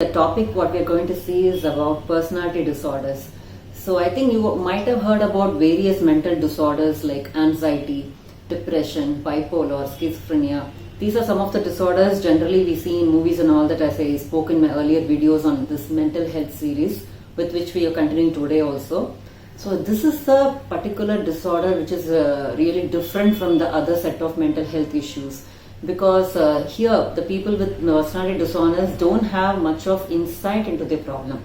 The topic what we are going to see is about personality disorders. So I think you might have heard about various mental disorders like anxiety, depression, bipolar, schizophrenia. These are some of the disorders generally we see in movies and all that, as I spoke in my earlier videos on this mental health series, with which we are continuing today also. So this is a particular disorder which is really different from the other set of mental health issues, because here the people with personality disorders don't have much of insight into their problem.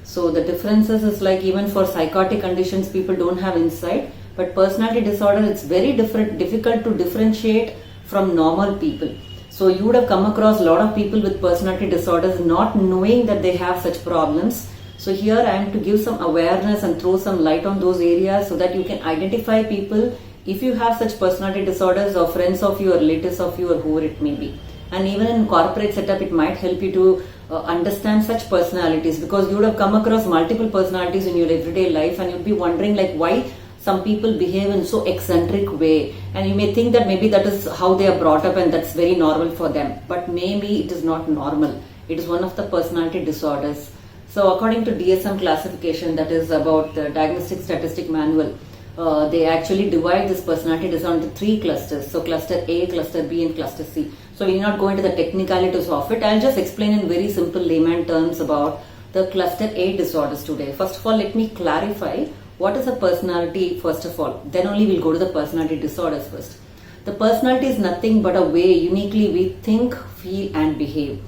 So the differences is like, even for psychotic conditions people don't have insight, but personality disorder, it's very difficult to differentiate from normal people. So you would have come across a lot of people with personality disorders not knowing that they have such problems. So here I am to give some awareness and throw some light on those areas so that you can identify people if you have such personality disorders, or friends of you or relatives of you, or whoever it may be. And even in corporate setup, it might help you to understand such personalities, because you would have come across multiple personalities in your everyday life, and you'd be wondering like why some people behave in so eccentric way, and you may think that maybe that is how they are brought up and that's very normal for them, but maybe it is not normal. It is one of the personality disorders. So according to DSM classification, that is about the Diagnostic Statistic Manual, they actually divide this personality disorder into 3 clusters. So cluster A, cluster B and cluster C. So we will not go into the technicalities of it. I'll just explain in very simple layman terms about the cluster A disorders today. First of all, let me clarify what is a personality first of all. Then only we'll go to the personality disorders first. The personality is nothing but a way uniquely we think, feel and behave.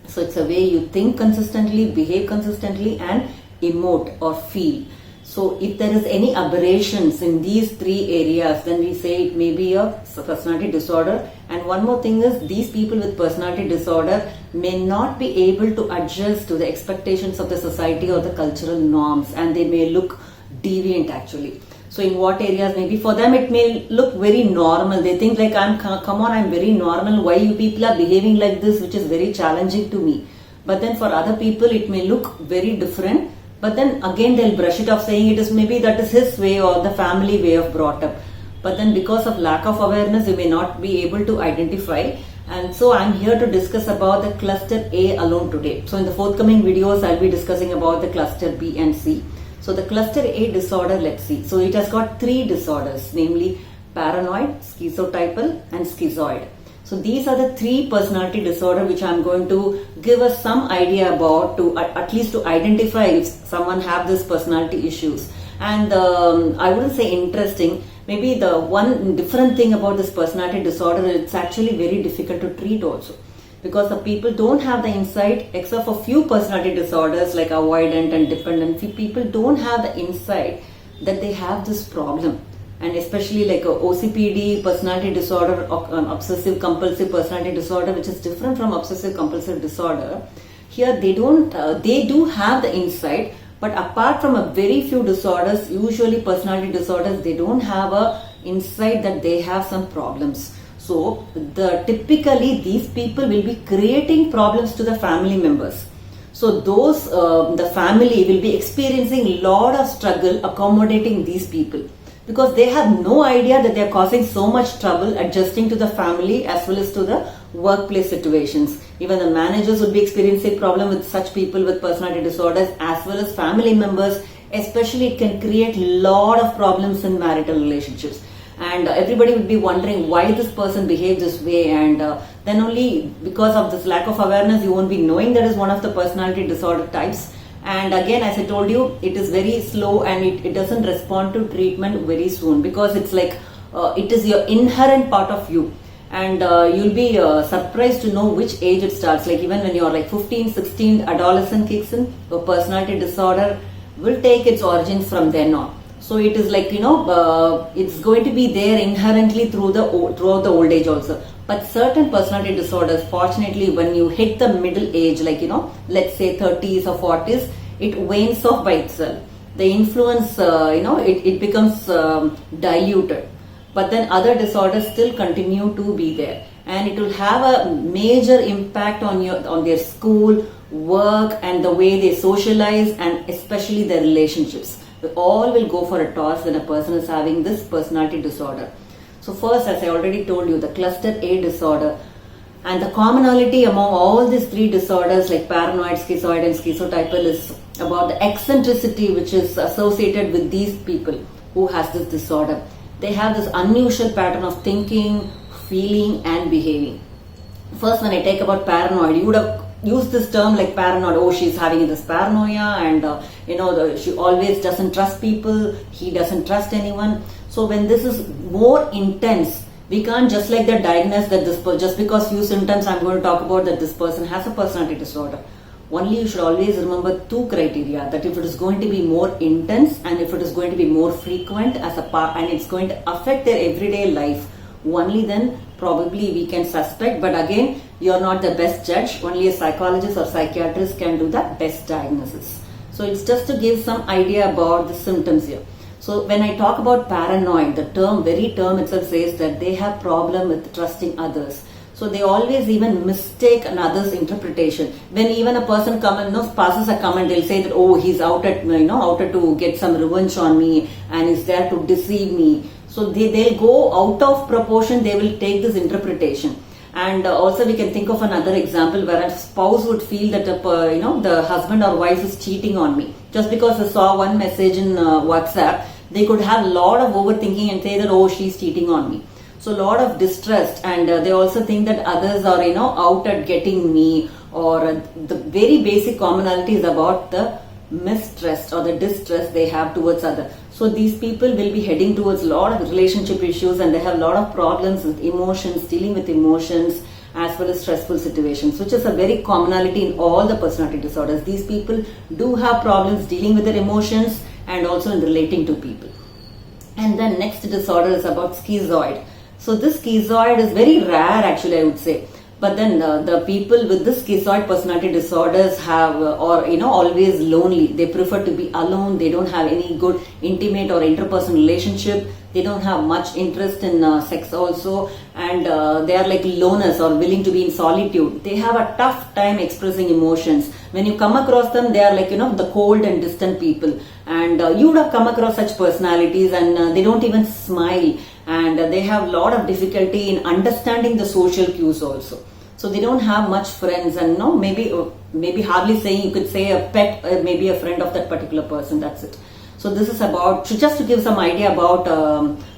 So it's a way you think consistently, behave consistently and emote or feel. So if there is any aberrations in these 3 areas, then we say it may be a personality disorder. And one more thing is, these people with personality disorder may not be able to adjust to the expectations of the society or the cultural norms, and they may look deviant actually. So in what areas? Maybe for them it may look very normal. They think like, come on, I'm very normal. Why you people are behaving like this, which is very challenging to me. But then for other people it may look very different. But then again they'll brush it off saying it is maybe that is his way or the family way of brought up. But then because of lack of awareness, you may not be able to identify. And so I'm here to discuss about the cluster A alone today. So in the forthcoming videos, I'll be discussing about the cluster B and C. So the cluster A disorder, let's see. So it has got 3 disorders, namely paranoid, schizotypal and schizoid. So these are the 3 personality disorder which I'm going to give us some idea about, to at least to identify if someone have this personality issues. And I wouldn't say interesting, maybe the one different thing about this personality disorder, it's actually very difficult to treat also, because the people don't have the insight, except for few personality disorders like avoidant and dependent. Few people don't have the insight that they have this problem. And especially like a OCPD personality disorder, obsessive compulsive personality disorder, which is different from obsessive compulsive disorder. Here they do have the insight, but apart from a very few disorders, usually personality disorders, they don't have a insight that they have some problems. So typically these people will be creating problems to the family members. So those the family will be experiencing a lot of struggle accommodating these people, because they have no idea that they are causing so much trouble adjusting to the family as well as to the workplace situations. Even the managers would be experiencing problem with such people with personality disorders, as well as family members. Especially it can create lot of problems in marital relationships, and everybody would be wondering why this person behaves this way. And then only because of this lack of awareness, you won't be knowing that is one of the personality disorder types. And again, as I told you, it is very slow, and it doesn't respond to treatment very soon, because it's like it is your inherent part of you. And you'll be surprised to know which age it starts. Like even when you're like 15, 16, adolescent kicks in, your personality disorder will take its origins from then on. So it is like, it's going to be there inherently throughout the old age also. But certain personality disorders, fortunately, when you hit the middle age, like, let's say 30s or 40s, it wanes off by itself. The influence, it becomes diluted. But then other disorders still continue to be there. And it will have a major impact on their school, work, and the way they socialize, and especially their relationships. All will go for a toss when a person is having this personality disorder. So first, as I already told you, the cluster A disorder, And the commonality among all these three disorders like paranoid, schizoid and schizotypal is about the eccentricity which is associated with these people who has this disorder. They have this unusual pattern of thinking, feeling and behaving. First, when I take about paranoid, you would have used this term like paranoid. Oh, she's having this paranoia, and she always doesn't trust people. He doesn't trust anyone. So when this is more intense, we can't just like that diagnose that this just because few symptoms I'm going to talk about that this person has a personality disorder. Only you should always remember two criteria: that if it is going to be more intense and if it is going to be more frequent as a part, and it's going to affect their everyday life, only then probably we can suspect. But again, you're not the best judge. Only a psychologist or psychiatrist can do the best diagnosis. So it's just to give some idea about the symptoms here. So when I talk about paranoid, the very term itself says that they have problem with trusting others. So they always even mistake another's interpretation. When even a person passes a comment, they'll say that, oh, he's out to get some revenge on me and is there to deceive me. So they'll go out of proportion, they will take this interpretation. And also we can think of another example where a spouse would feel that the husband or wife is cheating on me. Just because they saw one message in WhatsApp, they could have a lot of overthinking and say that, oh, she's cheating on me. So a lot of distrust, and they also think that others are out at getting me, or the very basic commonality is about the mistrust or the distrust they have towards others. So these people will be heading towards a lot of relationship issues, and they have a lot of problems with emotions, dealing with emotions as well as stressful situations, which is a very commonality in all the personality disorders. These people do have problems dealing with their emotions and also in relating to people. And then next disorder is about schizoid. So this schizoid is very rare actually, I would say. But then the people with this schizoid personality disorders have always lonely. They prefer to be alone. They don't have any good intimate or interpersonal relationship. They don't have much interest in sex also, and they are like loners or willing to be in solitude. They have a tough time expressing emotions. When you come across them, they are like the cold and distant people, and you would have come across such personalities, and they don't even smile, and they have a lot of difficulty in understanding the social cues also. So they don't have much friends, and maybe hardly saying, you could say a pet, maybe a friend of that particular person. That's it. So this is about, just to give some idea about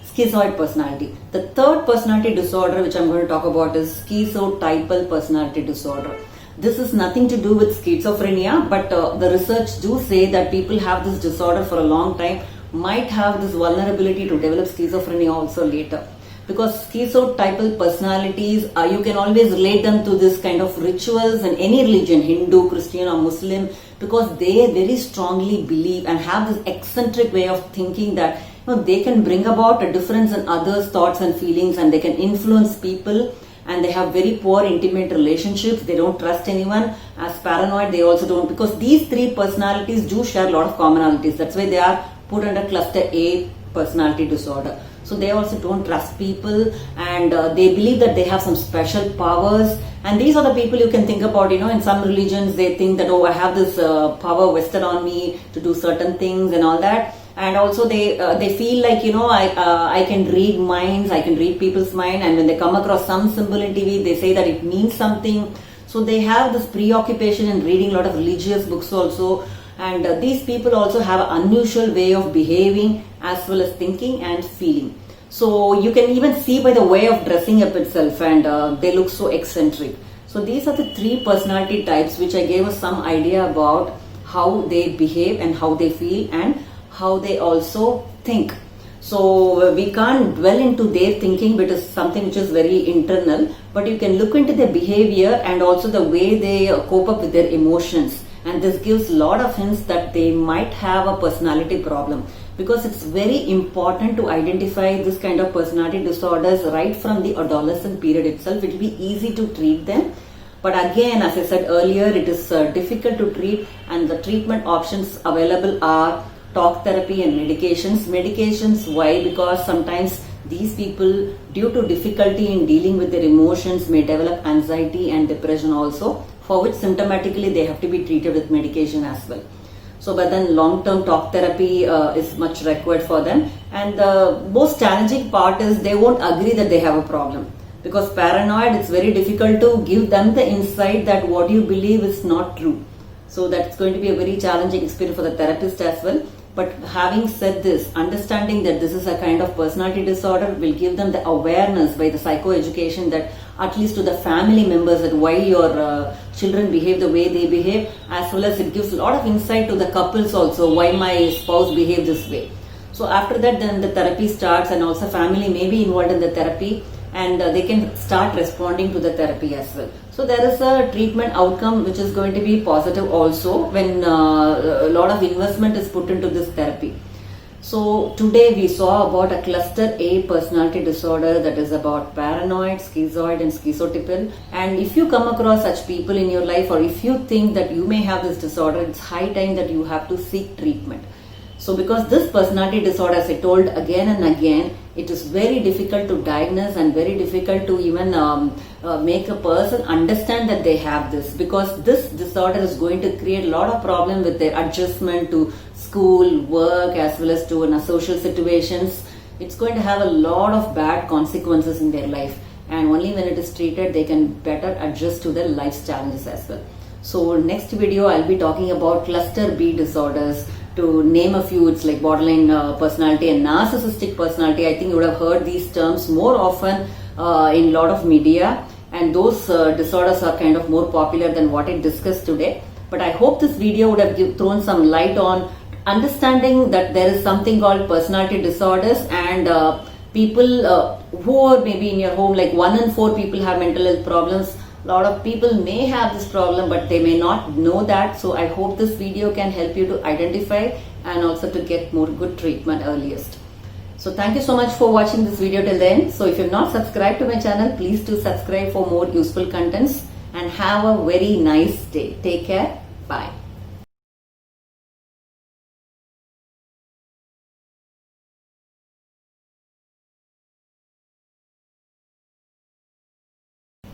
schizoid personality. The third personality disorder which I'm going to talk about is schizotypal personality disorder. This is nothing to do with schizophrenia, but the research do say that people have this disorder for a long time might have this vulnerability to develop schizophrenia also later. Because schizotypal personalities, you can always relate them to this kind of rituals in any religion, Hindu, Christian or Muslim, because they very strongly believe and have this eccentric way of thinking that they can bring about a difference in others' thoughts and feelings, and they can influence people, and they have very poor intimate relationships. They don't trust anyone. As paranoid, they also don't, because these three personalities do share a lot of commonalities. That's why they are put under cluster A personality disorder. So they also don't trust people, and they believe that they have some special powers. And these are the people you can think about, in some religions they think that, oh, I have this power vested on me to do certain things and all that. And also they feel like, I can read minds, I can read people's mind, and when they come across some symbol in TV, they say that it means something. So they have this preoccupation in reading a lot of religious books also. And these people also have an unusual way of behaving as well as thinking and feeling. So you can even see by the way of dressing up itself, and they look so eccentric. So these are the three personality types which I gave us some idea about how they behave and how they feel and how they also think. So we can't dwell into their thinking, but it's something which is very internal. But you can look into their behavior and also the way they cope up with their emotions. And this gives a lot of hints that they might have a personality problem, because it's very important to identify this kind of personality disorders right from the adolescent period itself. It will be easy to treat them. But again, as I said earlier, it is difficult to treat, and the treatment options available are talk therapy and medications. Medications, why? Because sometimes these people, due to difficulty in dealing with their emotions, may develop anxiety and depression also, for which symptomatically they have to be treated with medication as well. So, but then long-term talk therapy is much required for them. And the most challenging part is they won't agree that they have a problem. Because paranoid, it's very difficult to give them the insight that what you believe is not true. So that's going to be a very challenging experience for the therapist as well. But having said this, understanding that this is a kind of personality disorder will give them the awareness by the psychoeducation, that at least to the family members, that why your children behave the way they behave, as well as it gives a lot of insight to the couples also, why my spouse behave this way. So after that, then the therapy starts, and also family may be involved in the therapy, and they can start responding to the therapy as well. So there is a treatment outcome which is going to be positive also when a lot of investment is put into this therapy. So today we saw about a cluster A personality disorder, that is about paranoid, schizoid and schizotypal. And if you come across such people in your life, or if you think that you may have this disorder, it's high time that you have to seek treatment. So because this personality disorder, as I told again and again, it is very difficult to diagnose and very difficult to even make a person understand that they have this, because this disorder is going to create a lot of problem with their adjustment to school, work, as well as to social situations. It's going to have a lot of bad consequences in their life, and only when it is treated they can better adjust to their life's challenges as well. So next video I'll be talking about cluster B disorders. To name a few, it's like borderline personality and narcissistic personality. I think you would have heard these terms more often in a lot of media, and those disorders are kind of more popular than what I discussed today. But I hope this video would have thrown some light on understanding that there is something called personality disorders, and people who are maybe in your home, like 1 in 4 people have mental health problems. A lot of people may have this problem, but they may not know that. So I hope this video can help you to identify and also to get more good treatment earliest. So thank you so much for watching this video till the end. So if you're not subscribed to my channel, please do subscribe for more useful contents, and have a very nice day. Take care. Bye.